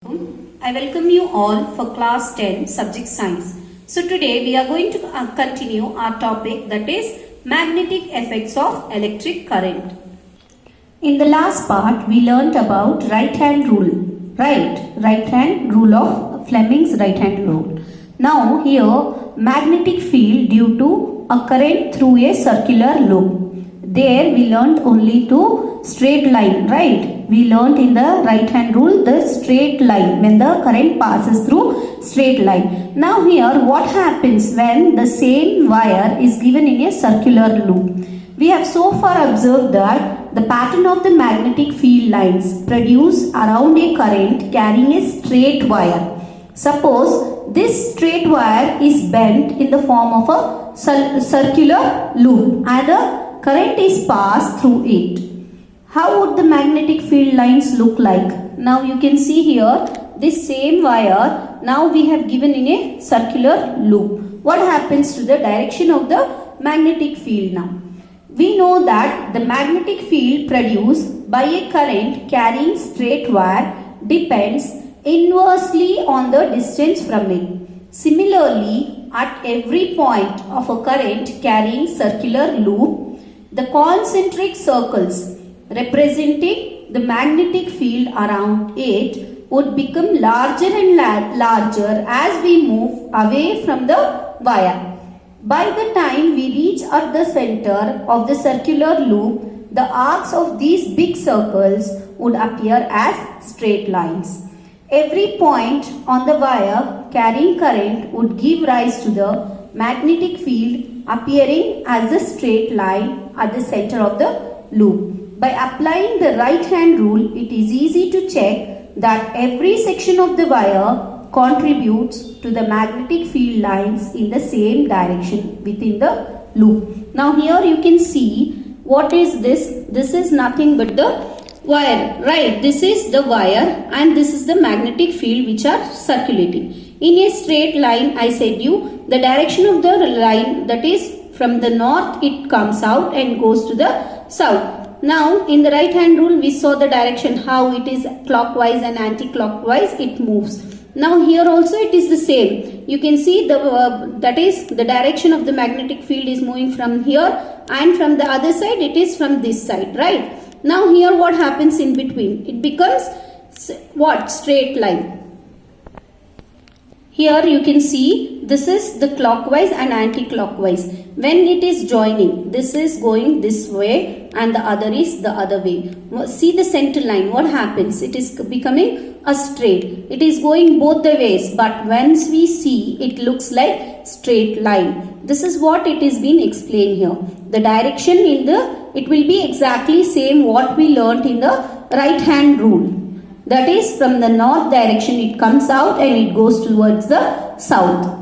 I welcome you all for class 10 subject science. So today we are going to continue our topic, that is magnetic effects of electric current. In the last part we learnt about right hand rule, right hand rule of Fleming's right hand rule. Now here magnetic field due to a current through a circular loop. There we learnt only to straight line, right? We learnt in the right hand rule the straight line, when the current passes through straight line. Now here what happens when the same wire is given in a circular loop? We have so far observed that the pattern of the magnetic field lines produce around a current carrying a straight wire. Suppose this straight wire is bent in the form of a circular loop and a current is passed through it. How would the magnetic field lines look like? Now you can see here this same wire now we have given in a circular loop. What happens to the direction of the magnetic field now? We know that the magnetic field produced by a current carrying straight wire depends inversely on the distance from it. Similarly, at every point of a current carrying circular loop, the concentric circles representing the magnetic field around it would become larger and larger as we move away from the wire. By the time we reach at the center of the circular loop, the arcs of these big circles would appear as straight lines. Every point on the wire carrying current would give rise to the magnetic field appearing as a straight line at the center of the loop. By applying the right hand rule, it is easy to check that every section of the wire contributes to the magnetic field lines in the same direction within the loop. Now here you can see what is this. This is nothing but the wire, right? This is the wire and this is the magnetic field which are circulating. In a straight line, I said you, the direction of the line, that is from the north it comes out and goes to the south. Now in the right hand rule we saw the direction, how it is clockwise and anti-clockwise it moves. Now here also it is the same. You can see that is the direction of the magnetic field is moving from here, and from the other side it is from this side, right? Now here what happens in between? It becomes what? Straight line. Here you can see this is the clockwise and anti-clockwise. When it is joining, this is going this way and the other is the other way. See the center line, what happens? It is becoming a straight. It is going both the ways, but once we see, it looks like straight line. This is what it is being explained here. The direction in it will be exactly same what we learnt in the right hand rule. That is from the north direction it comes out and it goes towards the south.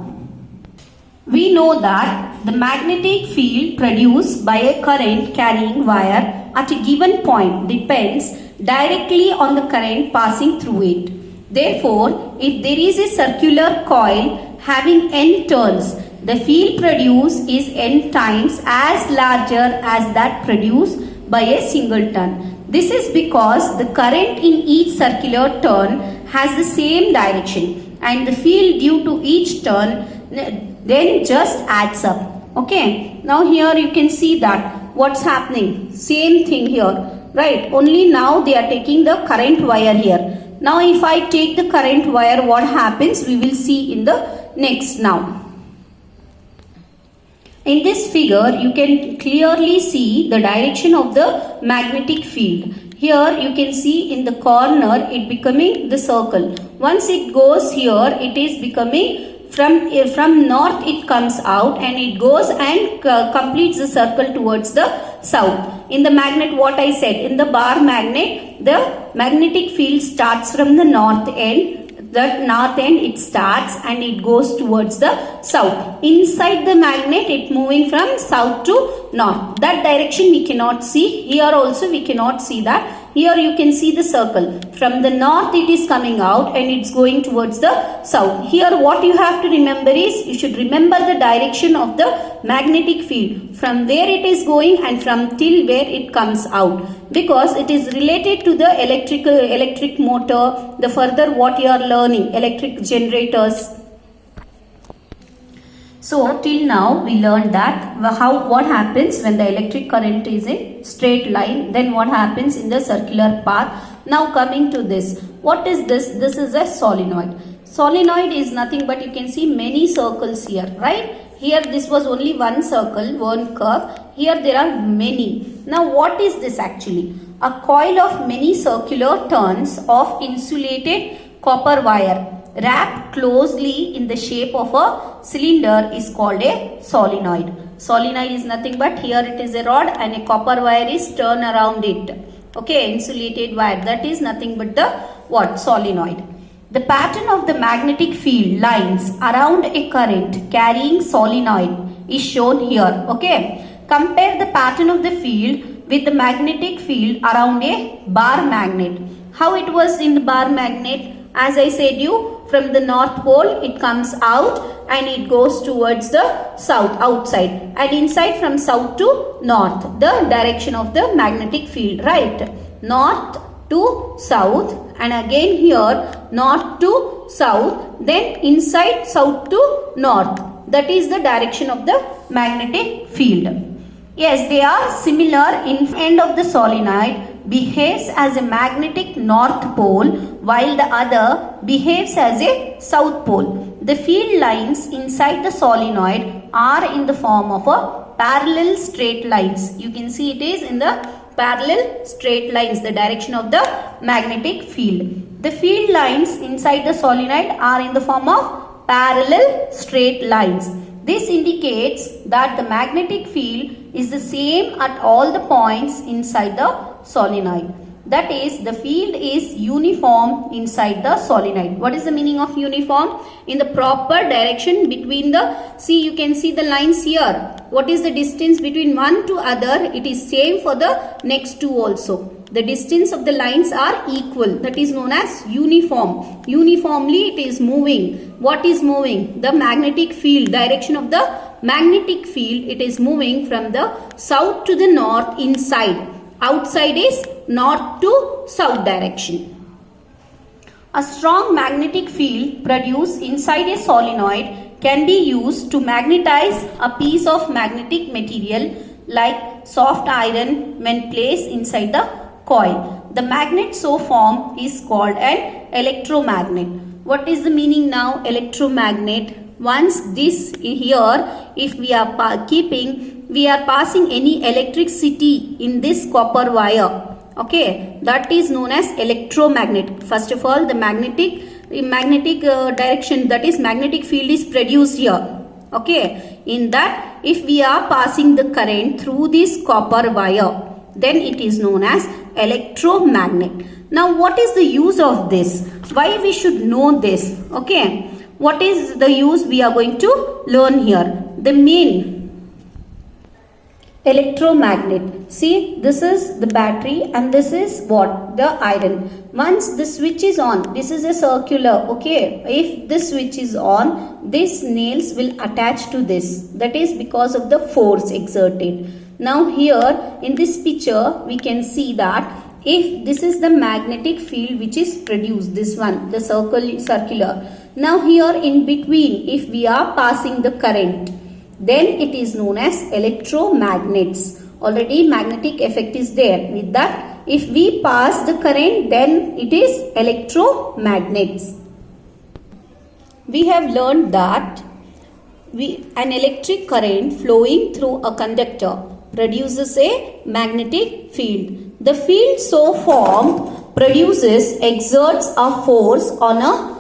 We know that the magnetic field produced by a current carrying wire at a given point depends directly on the current passing through it. Therefore, if there is a circular coil having n turns, the field produced is n times as larger as that produced by a single turn. This is because the current in each circular turn has the same direction and the field due to each turn then just adds up. Okay, now here you can see that what's happening. Same thing here, right? Only now they are taking the current wire here. Now if I take the current wire, what happens? We will see in the next now. In this figure, you can clearly see the direction of the magnetic field. Here you can see in the corner it becoming the circle. Once it goes here, it is becoming from north it comes out and it goes and completes the circle towards the south. In the magnet, what I said, in the bar magnet, the magnetic field starts from the north end. That north end it starts and it goes towards the south. Inside the magnet it moving from south to north. That direction we cannot see. Here also we cannot see that. Here you can see the circle. From the north it is coming out and it's going towards the south. Here what you have to remember is, you should remember the direction of the magnetic field. From where it is going and from till where it comes out. Because it is related to the electric motor, the further what you are learning, electric generators. So till now we learned that what happens when the electric current is in straight line, then what happens in the circular path. Now coming to this, what is this? This is a solenoid. Solenoid is nothing but, you can see many circles here, right? Here this was only one circle, one curve. Here there are many. Now what is this actually? A coil of many circular turns of insulated copper wire wrapped closely in the shape of a cylinder is called a solenoid. Solenoid is nothing but, here it is a rod and a copper wire is turned around it. Okay, insulated wire, that is nothing but the what? Solenoid. The pattern of the magnetic field lines around a current carrying solenoid is shown here. Okay, compare the pattern of the field with the magnetic field around a bar magnet. How it was in the bar magnet? As I said you, from the north pole it comes out and it goes towards the south, outside, and inside from south to north, the direction of the magnetic field, right? North to south, and again here north to south, then inside south to north. That is the direction of the magnetic field. Yes, they are similar. In end of the solenoid behaves as a magnetic north pole while the other behaves as a south pole. The field lines inside the solenoid are in the form of a parallel straight lines. You can see it is in the parallel straight lines, the direction of the magnetic field. The field lines inside the solenoid are in the form of parallel straight lines. This indicates that the magnetic field is the same at all the points inside the solenoid. That is, the field is uniform inside the solenoid. What is the meaning of uniform? In the proper direction between the, see, you can see the lines here. What is the distance between one to other? It is same for the next two also. The distance of the lines are equal. That is known as uniform. Uniformly it is moving. What is moving? The magnetic field, direction of the magnetic field, it is moving from the south to the north inside. Outside is north to south direction. A strong magnetic field produced inside a solenoid can be used to magnetize a piece of magnetic material like soft iron when placed inside the coil. The magnet so formed is called an electromagnet. What is the meaning now? Electromagnet. Once this here, if we are we are passing any electricity in this copper wire. Okay, that is known as electromagnet. First of all, the magnetic direction, that is magnetic field, is produced here. Okay, in that if we are passing the current through this copper wire, then it is known as electromagnet. Now what is the use of this? Why we should know this? Okay, what is the use we are going to learn here? The main electromagnet. See, this is the battery and this is what? The iron. Once the switch is on, this is a circular, okay. If this switch is on, these nails will attach to this. That is because of the force exerted. Now here in this picture, we can see that if this is the magnetic field which is produced, this one, the circular. Now here in between, if we are passing the current, then it is known as electromagnets. Already magnetic effect is there. With that, if we pass the current, then it is electromagnets. We have learned that an electric current flowing through a conductor produces a magnetic field. The field so formed exerts a force on a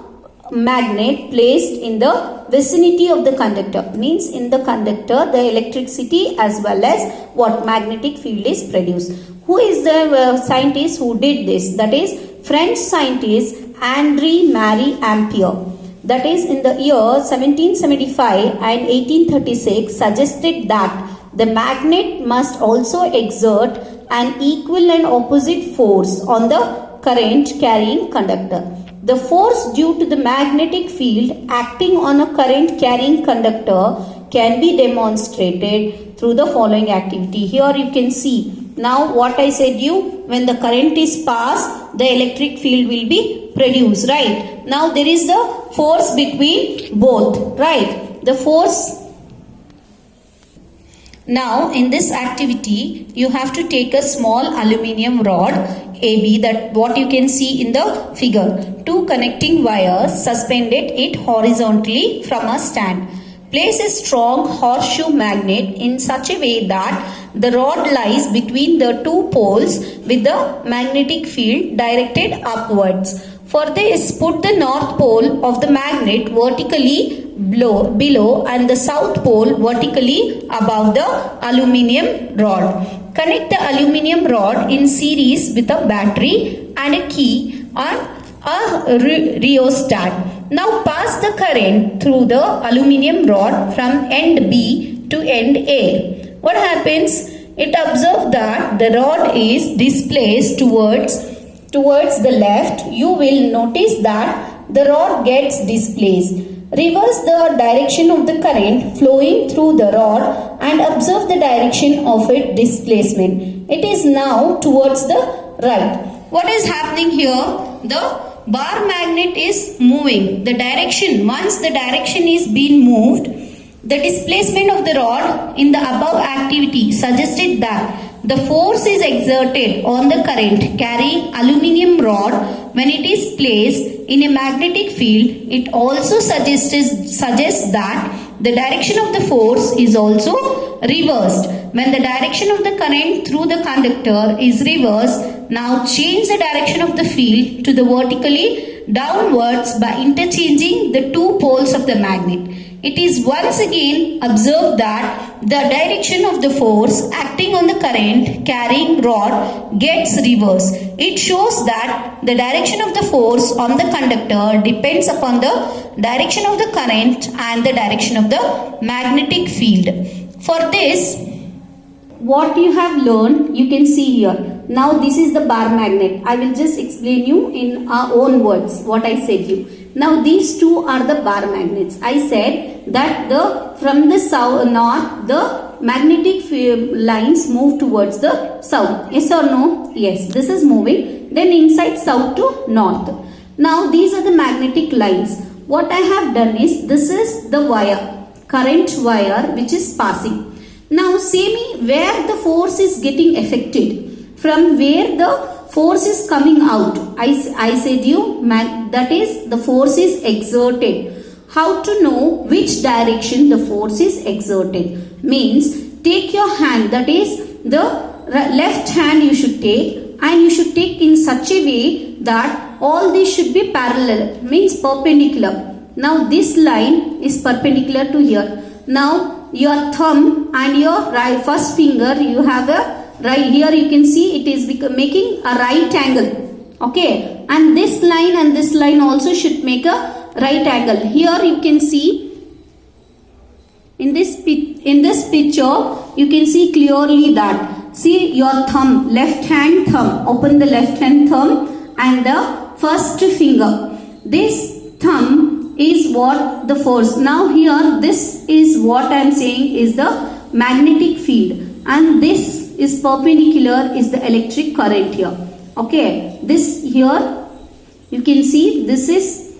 magnet placed in the vicinity of the conductor. Means in the conductor, the electricity as well as what magnetic field is produced. Who is the scientist who did this? That is French scientist Henri Marie Ampere. That is in the year 1775 and 1836 suggested that the magnet must also exert an equal and opposite force on the current carrying conductor. The force due to the magnetic field acting on a current carrying conductor can be demonstrated through the following activity. Here you can see. Now what I said you, when the current is passed, the electric field will be produced, right? Now there is the force between both, right? The force. Now in this activity, you have to take a small aluminium rod AB, that what you can see in the figure. Two connecting wires suspended it horizontally from a stand. Place a strong horseshoe magnet in such a way that the rod lies between the two poles with the magnetic field directed upwards. For this, put the north pole of the magnet vertically below and the south pole vertically above the aluminium rod. Connect the aluminium rod in series with a battery and a key on a rheostat. Now pass the current through the aluminium rod from end B to end A. What happens? It observes that the rod is displaced towards the left. You will notice that the rod gets displaced. Reverse the direction of the current flowing through the rod and observe the direction of its displacement. It is now towards the right. What is happening here? The bar magnet is moving. The direction, once the direction is being moved, the displacement of the rod in the above activity suggested that the force is exerted on the current carrying aluminium rod when it is placed in a magnetic field. It also suggests that the direction of the force is also reversed. When the direction of the current through the conductor is reversed, now change the direction of the field to the vertically downwards by interchanging the two poles of the magnet. It is once again observed that the direction of the force acting on the current carrying rod gets reversed. It shows that the direction of the force on the conductor depends upon the direction of the current and the direction of the magnetic field. For this, what you have learned, you can see here. Now this is the bar magnet. I will just explain you in our own words what I said you. Now these two are the bar magnets. I said that from the north the magnetic lines move towards the south. Yes or no? Yes, this is moving. Then inside south to north. Now these are the magnetic lines. What I have done is, this is the wire, current wire which is passing. Now say me where the force is getting affected. From where the force is coming out. I said you, that is the force is exerted. How to know which direction the force is exerted? Means take your hand, that is the left hand you should take, and you should take in such a way that all these should be parallel, means perpendicular. Now this line is perpendicular to here. Now your thumb and your first finger, you have a right here, you can see it is making a right angle. Okay, and this line also should make a right angle. Here you can see in this picture you can see clearly that, see your thumb, left hand thumb, open the left hand thumb and the first finger. This thumb is what the force. Now here this is what I am saying is the magnetic field, and this is perpendicular is the electric current here. Okay, this here you can see this is,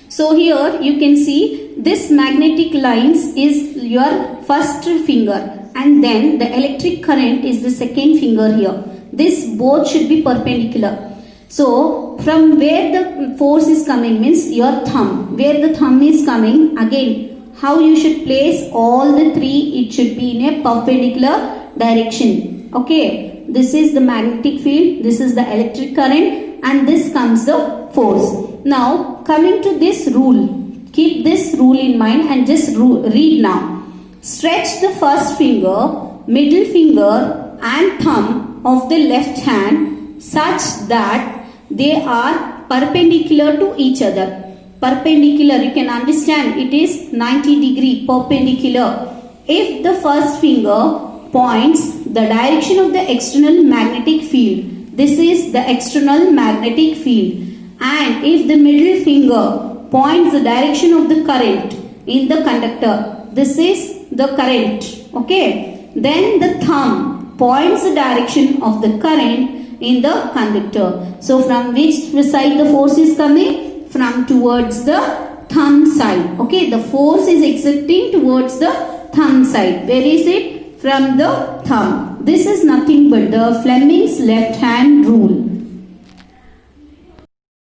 so here you can see this magnetic lines is your first finger and then the electric current is the second finger here. This both should be perpendicular. So from where the force is coming means your thumb, where the thumb is coming, again how you should place all the three, it should be in a perpendicular direction. Okay, this is the magnetic field, this is the electric current, and this comes the force. Now coming to this rule, keep this rule in mind and just read now. Stretch the first finger, middle finger and thumb of the left hand such that they are perpendicular to each other. Perpendicular, you can understand it is 90 degree perpendicular. If the first finger points the direction of the external magnetic field. This is the external magnetic field. And if the middle finger points the direction of the current in the conductor, this is the current. Okay. Then the thumb points the direction of the current in the conductor. So from which side the force is coming? From towards the thumb side. Okay. The force is exerting towards the thumb side. Where is it? From the thumb. This is nothing but the Fleming's left hand rule.